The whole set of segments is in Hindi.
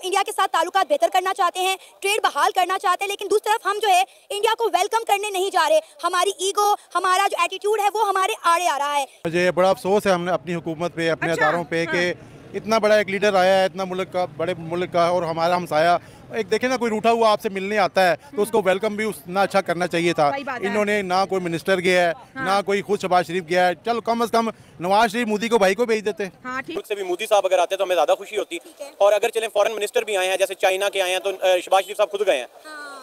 इंडिया के साथ ताल्लुकात बेहतर करना चाहते हैं, ट्रेड बहाल करना चाहते हैं, लेकिन दूसरी तरफ हम जो है इंडिया को वेलकम करने नहीं जा रहे। हमारी ईगो, हमारा जो एटीट्यूड है वो हमारे आड़े आ रहा है। मुझे बड़ा अफसोस है हमने अपनी हुकूमत पे, अपने अदारों पे कि इतना बड़ा एक लीडर आया है, इतना मुल्क का, बड़े मुल्क का, और हमारा हमसाया एक देखे ना, कोई रूठा हुआ आपसे मिलने आता है तो उसको वेलकम भी उतना अच्छा करना चाहिए था। इन्होंने ना कोई मिनिस्टर गया है, ना कोई खुद शहबाज शरीफ गया है। चलो कम से कम नवाज शरीफ मोदी को भाई को भेज देते। मुल्क से भी मोदी साहब अगर आते तो हमें ज्यादा खुशी होती। और अगर चले फॉरेन मिनिस्टर भी आए हैं, जैसे चाइना के आए हैं, तो शहबाज शरीफ साहब खुद गए हैं।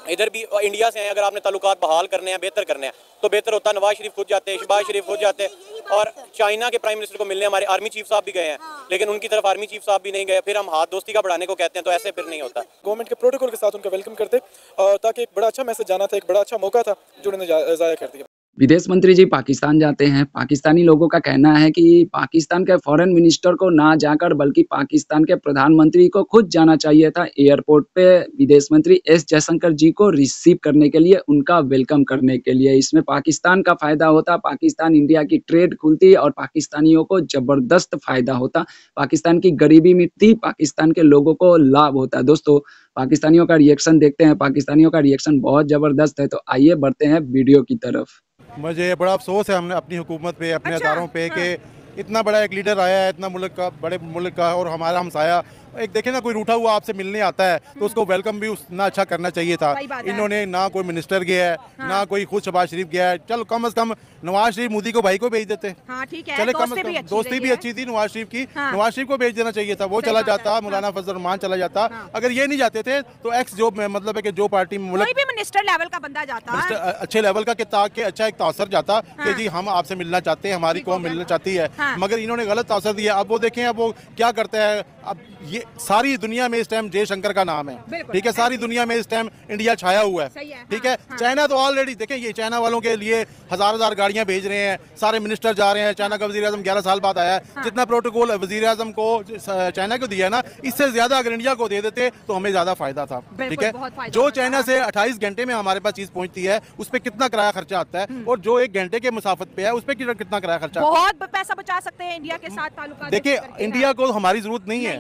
इधर भी इंडिया से हैं, अगर आपने ताल्लुकात बहाल करने हैं, बेहतर करने हैं, तो बेहतर होता। नवाज शरीफ खुद जाते, शहबाज शरीफ खुद जाते। और चाइना के प्राइम मिनिस्टर को मिलने हमारे आर्मी चीफ साहब भी गए हैं, लेकिन उनकी तरफ आर्मी चीफ साहब भी नहीं गए। फिर हम हाथ दोस्ती का बढ़ाने को कहते हैं, तो ऐसे फिर नहीं होता। गवर्नमेंट के प्रोटोकॉल के साथ उनका वेलकम करते, ताकि एक बड़ा अच्छा मैसेज जाना था, एक बड़ा अच्छा मौका था जो उन्होंने ज़ाया कर दिया। विदेश मंत्री जी पाकिस्तान जाते हैं। पाकिस्तानी लोगों का कहना है कि पाकिस्तान के फॉरेन मिनिस्टर को ना जाकर बल्कि पाकिस्तान के प्रधानमंत्री को खुद जाना चाहिए था एयरपोर्ट पे, विदेश मंत्री एस जयशंकर जी को रिसीव करने के लिए, उनका वेलकम करने के लिए। इसमें पाकिस्तान का फायदा होता, पाकिस्तान इंडिया की ट्रेड खुलती और पाकिस्तानियों को जबरदस्त फायदा होता। पाकिस्तान की गरीबी मिटती, पाकिस्तान के लोगों को लाभ होता। दोस्तों, पाकिस्तानियों का रिएक्शन देखते हैं। पाकिस्तानियों का रिएक्शन बहुत जबरदस्त है, तो आइए बढ़ते हैं वीडियो की तरफ। मुझे बड़ा अफसोस है हमने अपनी हुकूमत पे, अपने अदारों पे कि इतना बड़ा एक लीडर आया है, इतना मुल्क का, बड़े मुल्क का, और हमारा हमसाया एक देखे ना, कोई रूठा हुआ आपसे मिलने आता है तो उसको वेलकम भी उतना अच्छा करना चाहिए था। इन्होंने ना कोई मिनिस्टर गया है, ना कोई खुद शहबाज शरीफ गया है। चलो कम से कम नवाज शरीफ मोदी को भाई को भेज देते। चले कम से कम दोस्ती भी अच्छी थी नवाज शरीफ की, नवाज शरीफ को भेज देना चाहिए था। वो चला जाता, मौलाना फजल रहमान चला जाता। अगर ये नहीं जाते थे तो एक्स जो मतलब है कि जो पार्टी मिनिस्टर लेवल का बंदा जाता, अच्छे लेवल का के अच्छा एक तासर जाता कि जी हम आपसे मिलना चाहते हैं, हमारी कौम मिलना चाहती है। मगर इन्होंने गलत तासर दिया। अब वो देखें, अब वो क्या करते हैं। अब ये सारी दुनिया में इस टाइम जयशंकर का नाम है, ठीक है। सारी दुनिया में इस टाइम इंडिया छाया हुआ है, ठीक है। चाइना तो ऑलरेडी देखें, ये चाइना वालों के लिए हजार गाड़ियां भेज रहे हैं, सारे मिनिस्टर जा रहे हैं। चाइना का वजीर आजम 11 साल बाद आया है। जितना प्रोटोकॉल वजीर आजम को चाइना को दिया ना, इससे ज्यादा अगर इंडिया को दे देते तो हमें ज्यादा फायदा था, ठीक है। जो चाइना से 28 घंटे में हमारे पास चीज पहुंचती है, उस पर कितना किराया खर्चा आता है, और जो 1 घंटे के मुसाफत पे है उस पर कितना किराया खर्चा, बहुत पैसा बचा सकते हैं इंडिया के साथ ताल्लुकात। देखिए, इंडिया को हमारी जरूरत नहीं है,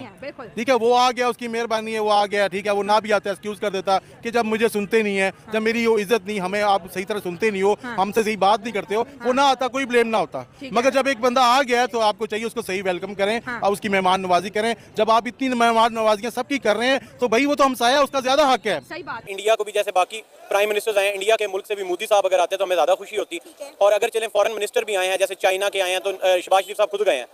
ठीक है। वो आ गया, उसकी मेहरबानी है, वो आ गया, ठीक है। वो ना भी आता, एक्सक्यूज कर देता कि जब मुझे सुनते नहीं है, जब मेरी वो इज्जत नहीं, हमें आप सही तरह सुनते नहीं हो, हमसे सही बात नहीं करते हो, वो ना आता, कोई ब्लेम ना होता। मगर जब एक बंदा आ गया है तो आपको चाहिए उसको सही वेलकम करें और उसकी मेहमान नवाजी करें। जब आप इतनी मेहमान नवाजियां सबकी कर रहे हैं तो भाई वो तो हमसाया, उसका ज्यादा हक है। सही बात। इंडिया को भी जैसे बाकी प्राइम मिनिस्टर्स आए, इंडिया के मुल्क से भी मोदी साहब अगर आते तो हमें ज्यादा खुशी होती। और अगर चले फॉरेन मिनिस्टर भी आए हैं, जैसे चाइना के आए हैं, तो शहबाज शरीफ साहब खुद गए हैं।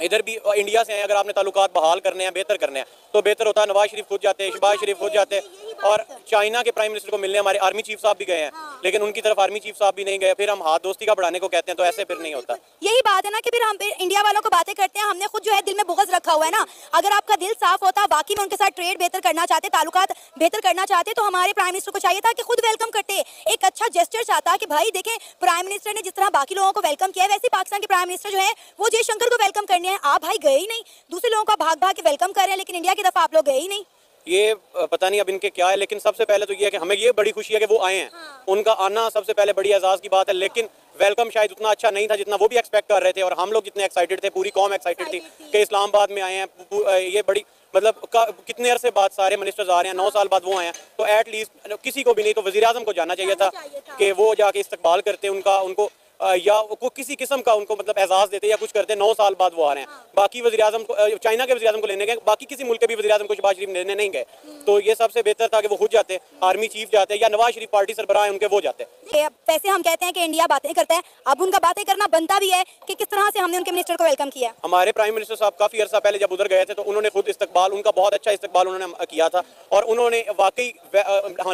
इधर भी इंडिया से हैं, अगर आपने ताल्लुकात बहाल करने हैं, बेहतर करने हैं, तो बेहतर होता। नवाज शरीफ खुद जाते, शहबाज शरीफ खुद जाते। और चाइना के प्राइम मिनिस्टर को मिलने हमारे आर्मी चीफ साहब भी गए हैं, लेकिन उनकी तरफ आर्मी चीफ साहब भी नहीं गए। फिर हम हाथ दोस्ती का बढ़ाने को कहते हैं, तो ऐसे फिर नहीं होता। यही बात है ना कि फिर हम इंडिया वालों को बातें करते हैं, हमने खुद जो है दिल में बुग़्ज़ रखा हुआ है ना। अगर आपका दिल साफ होता, बाकी में उनके साथ ट्रेड बेहतर करना चाहते, ताल्लुकात बेहतर करना चाहते, तो हमारे प्राइम मिनिस्टर को चाहिए था कि खुद वेलकम करते, एक अच्छा जेस्चर चाहता कि भाई देखें, प्राइम मिनिस्टर ने जिस तरह बाकी लोगों को वेलकम किया है, वैसे पाकिस्तान के प्राइम मिनिस्टर जो है वो जयशंकर को वेलकम करने हैं। आप भाई गए ही नहीं, दूसरे लोगों का भाग भाग के वेलकम कर रहे हैं, लेकिन इंडिया की तरफ आप लोग गए ही नहीं। ये पता नहीं अब इनके क्या है, लेकिन सबसे पहले तो ये है कि हमें ये बड़ी खुशी है कि वो आए हैं। उनका आना सबसे पहले बड़ी एजाज की बात है, लेकिन वेलकम शायद उतना अच्छा नहीं था जितना वो भी एक्सपेक्ट कर रहे थे, और हम लोग जितने एक्साइटेड थे, पूरी कौम एक्साइटेड थी कि इस्लामाबाद में आए हैं। ये बड़ी मतलब कितने अरसे बाद सारे मिनिस्टर्स आ रहे हैं, 9 साल बाद वो आए हैं, तो एटलीस्ट किसी को भी नहीं तो वज़ीर आज़म को जाना चाहिए था कि वो जाके इस्तकबाल करते उनको या को किसी किस्म का उनको मतलब एजाज देते या कुछ करते। 9 साल बाद वो आ रहे हैं। बाकी वज़ीर आज़म को, चाइना के वज़ीर आज़म को लेने गए, बाकी किसी मुल्क के भी वज़ीर आज़म को शहबाज शरीफ लेने नहीं गए। तो ये सबसे बेहतर था कि वो खुद जाते, आर्मी चीफ जाते, या नवाज शरीफ पार्टी सरबराह हैं उनके, वो जाते। वैसे हम कहते हैं कि इंडिया बातें करता है, अब उनका बातें करना बनता भी है कि किस तरह से हमने उनके मिनिस्टर को वेलकम किया। हमारे प्राइम मिनिस्टर साहब काफ़ी अर्सा पहले जब उधर गए थे तो उन्होंने खुद इस्तकबाल, उनका बहुत अच्छा इस्तकबाल उन्होंने किया था, और उन्होंने वाकई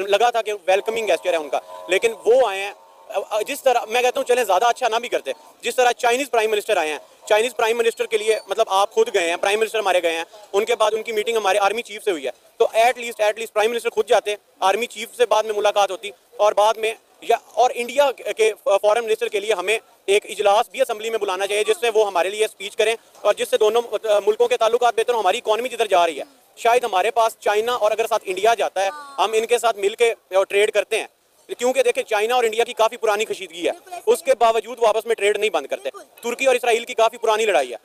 लगा था कि वेलकमिंग गेस्चर है उनका। लेकिन वो आए हैं जिस तरह, मैं कहता हूँ चले ज़्यादा अच्छा ना भी करते, जिस तरह चाइनीज़ प्राइम मिनिस्टर आए हैं। चाइनीज़ प्राइम मिनिस्टर के लिए मतलब आप खुद गए हैं, प्राइम मिनिस्टर हमारे गए हैं, उनके बाद उनकी मीटिंग हमारे आर्मी चीफ से हुई है, तो एटलीस्ट प्राइम मिनिस्टर खुद जाते, आर्मी चीफ से बाद में मुलाकात होती, और बाद में और इंडिया के फॉरेन मिनिस्टर के लिए हमें एक इजलास भी असम्बली में बुलाना चाहिए, जिससे वो हमारे लिए स्पीच करें, और जिससे दोनों मुल्कों के ताल्लुकात बेहतर हो। हमारी इकॉनमी जिधर जा रही है, शायद हमारे पास चाइना और अगर साथ इंडिया जाता है, हम इनके साथ मिल के ट्रेड करते हैं, क्योंकि देखिए चाइना और इंडिया की काफ़ी पुरानी कशीदगी है, उसके बावजूद वो आपस में ट्रेड नहीं बंद करते। तुर्की और इसराइल की काफ़ी पुरानी लड़ाई है,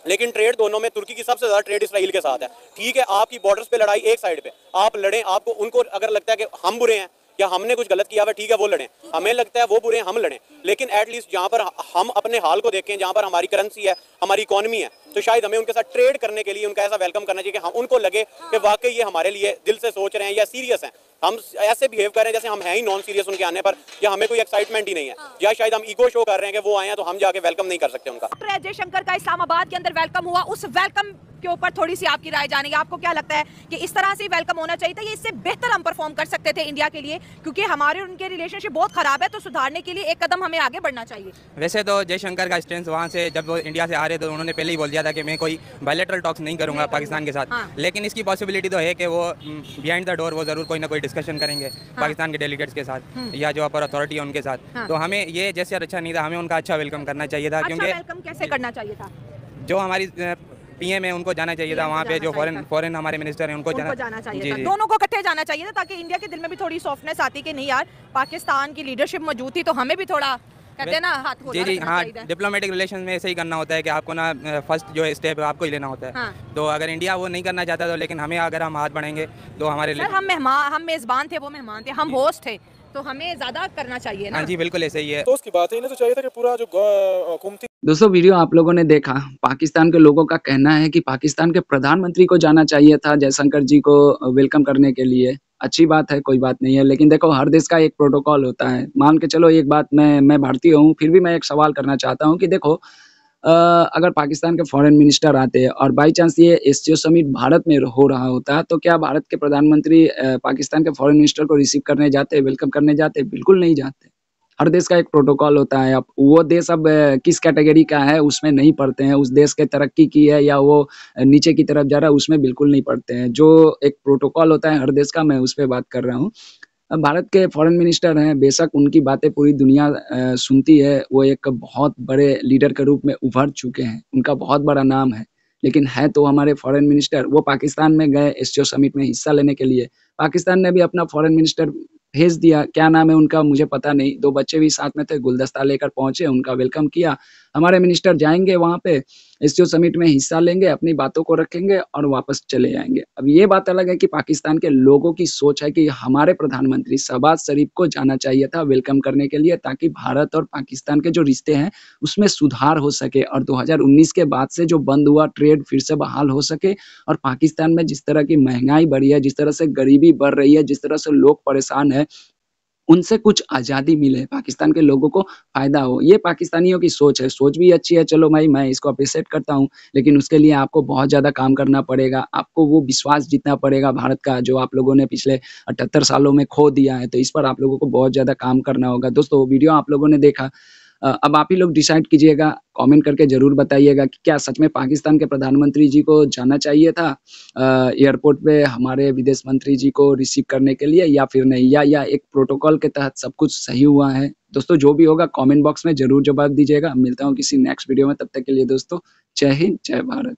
लेकिन ट्रेड दोनों में तुर्की की सबसे ज्यादा ट्रेड इसराइल के साथ है। ठीक है, आपकी बॉर्डर्स पे लड़ाई एक साइड पे, आप लड़ें, आपको उनको अगर लगता है कि हम बुरे हैं या हमने कुछ गलत किया हुआ, ठीक है वो लड़ें, हमें लगता है वो बुरे हैं हम लड़ें, लेकिन एटलीस्ट जहाँ पर हम अपने हाल को देखें, जहाँ पर हमारी करेंसी है, हमारी इकोनॉमी है, तो शायद हमें उनके साथ ट्रेड करने के लिए उनका ऐसा वेलकम करना चाहिए कि हम उनको लगे कि वाकई ये हमारे लिए दिल से सोच रहे हैं या सीरियस हैं। हम ऐसे बिहेव कर रहे हैं जैसे हम हैं ही नॉन सीरियस उनके आने पर, या हमें कोई एक्साइटमेंट ही नहीं है, या शायद हम ईगो शो कर रहे हैं कि वो आए हैं तो हम जाके वेलकम नहीं कर सकते उनका। डॉक्टर जयशंकर का इस्लामाबाद के अंदर वेलकम हुआ, उस वेलकम के ऊपर थोड़ी सी आपकी राय जानेंगे। आपको क्या लगता है कि इस तरह से वेलकम होना चाहिए था, ये इससे बेहतर हम परफॉर्म कर सकते थे इंडिया के लिए, क्योंकि हमारे और उनके रिलेशनशिप बहुत खराब है, तो सुधारने के लिए एक कदम हमें आगे बढ़ना चाहिए। वैसे तो जयशंकर का स्टैंड वहाँ से जब वो इंडिया से आ रहे थे तो उन्होंने पहले ही बोल दिया था कि मैं कोई बायलैटरल टॉक्स नहीं करूँगा पाकिस्तान के साथ, लेकिन इसकी पॉसिबिलिटी तो है कि वो बिहाइंड द डोर वो जरूर कोई ना कोई डिस्कशन करेंगे पाकिस्तान के डेलीगेट्स के साथ या जो अपर अथॉरिटी है उनके साथ। तो हमें ये जैसे अच्छा नहीं था, हमें उनका अच्छा वेलकम करना चाहिए था। क्योंकि वेलकम कैसे करना चाहिए था? जो हमारी पीएम है उनको जाना चाहिए था वहाँ पे, जो फॉरेन हमारे मिनिस्टर हैं उनको जाना चाहिए था। दोनों को इकट्ठे जाना चाहिए था, ताकि इंडिया के दिल में भी थोड़ी सॉफ्टनेस आती कि नहीं यार, पाकिस्तान की लीडरशिप मौजूद थी तो हमें भी थोड़ा कहते हैं ना हाथ खोलना जी हाँ, डिप्लोमेटिक रिलेशन में ऐसे ही करना होता है कि आपको ना फर्स्ट जो स्टेप है आपको ही लेना होता है। तो अगर इंडिया वो नहीं करना चाहता तो, लेकिन हमें अगर हम हाथ बढ़ाएंगे तो हमारे लिए, हम मेजबान थे, वो मेहमान थे, हम होस्ट थे, तो हमें ज्यादा करना चाहिए ना। हाँ जी बिल्कुल ऐसे ही है। तो उसकी बात है, इन्हें तो चाहिए था कि पूरा जो हुकूमती। दोस्तों वीडियो आप लोगों ने देखा, पाकिस्तान के लोगों का कहना है कि पाकिस्तान के प्रधानमंत्री को जाना चाहिए था जयशंकर जी को वेलकम करने के लिए। अच्छी बात है, कोई बात नहीं है, लेकिन देखो हर देश का एक प्रोटोकॉल होता है। मान के चलो एक बात, मैं भारतीय हूँ, फिर भी मैं एक सवाल करना चाहता हूँ कि देखो अगर पाकिस्तान के फॉरेन मिनिस्टर आते और बाई चांस ये एससीओ समिट भारत में हो रहा होता, तो क्या भारत के प्रधानमंत्री पाकिस्तान के फॉरेन मिनिस्टर को रिसीव करने जाते, वेलकम करने जाते? बिल्कुल नहीं जाते। हर देश का एक प्रोटोकॉल होता है। अब वो देश अब किस कैटेगरी का है उसमें नहीं पढ़ते हैं, उस देश के तरक्की की है या वो नीचे की तरफ जा रहा है उसमें बिल्कुल नहीं पढ़ते हैं। जो एक प्रोटोकॉल होता है हर देश का, मैं उस पे बात कर रहा हूँ। भारत के फॉरेन मिनिस्टर हैं, बेशक उनकी बातें पूरी दुनिया सुनती है, वो एक बहुत बड़े लीडर के रूप में उभर चुके हैं, उनका बहुत बड़ा नाम है, लेकिन है तो हमारे फॉरेन मिनिस्टर। वो पाकिस्तान में गए एससीओ समिट में हिस्सा लेने के लिए, पाकिस्तान ने भी अपना फॉरेन मिनिस्टर भेज दिया, क्या नाम है उनका मुझे पता नहीं, 2 बच्चे भी साथ में थे, गुलदस्ता लेकर पहुँचे, उनका वेलकम किया। हमारे मिनिस्टर जाएँगे वहाँ पे, एससीओ समिट में हिस्सा लेंगे, अपनी बातों को रखेंगे और वापस चले जाएँगे। अब ये बात अलग है कि पाकिस्तान के लोगों की सोच है कि हमारे प्रधानमंत्री शहबाज शरीफ को जाना चाहिए था वेलकम करने के लिए, ताकि भारत और पाकिस्तान के जो रिश्ते हैं उसमें सुधार हो सके और 2019 के बाद से जो बंद हुआ ट्रेड फिर से बहाल हो सके, और पाकिस्तान में जिस तरह की महँगाई बढ़ी है, जिस तरह से गरीबी बढ़ रही है, जिस तरह से लोग परेशान हैं, उनसे कुछ आज़ादी मिले, पाकिस्तान के लोगों को फ़ायदा हो। ये पाकिस्तानियों की सोच है, सोच भी अच्छी है, चलो भाई मैं इसको एप्रिशिएट करता हूँ, लेकिन उसके लिए आपको बहुत ज़्यादा काम करना पड़ेगा, आपको वो विश्वास जीतना पड़ेगा भारत का, जो आप लोगों ने पिछले 78 सालों में खो दिया है, तो इस पर आप लोगों को बहुत ज़्यादा काम करना होगा। दोस्तों वीडियो आप लोगों ने देखा, अब आप ही लोग डिसाइड कीजिएगा, कमेंट करके ज़रूर बताइएगा कि क्या सच में पाकिस्तान के प्रधानमंत्री जी को जाना चाहिए था एयरपोर्ट पे हमारे विदेश मंत्री जी को रिसीव करने के लिए, या फिर नहीं, या एक प्रोटोकॉल के तहत सब कुछ सही हुआ है। दोस्तों जो भी होगा कमेंट बॉक्स में ज़रूर जवाब दीजिएगा। मिलता हूँ किसी नेक्स्ट वीडियो में, तब तक के लिए दोस्तों जय हिंद, जय भारत।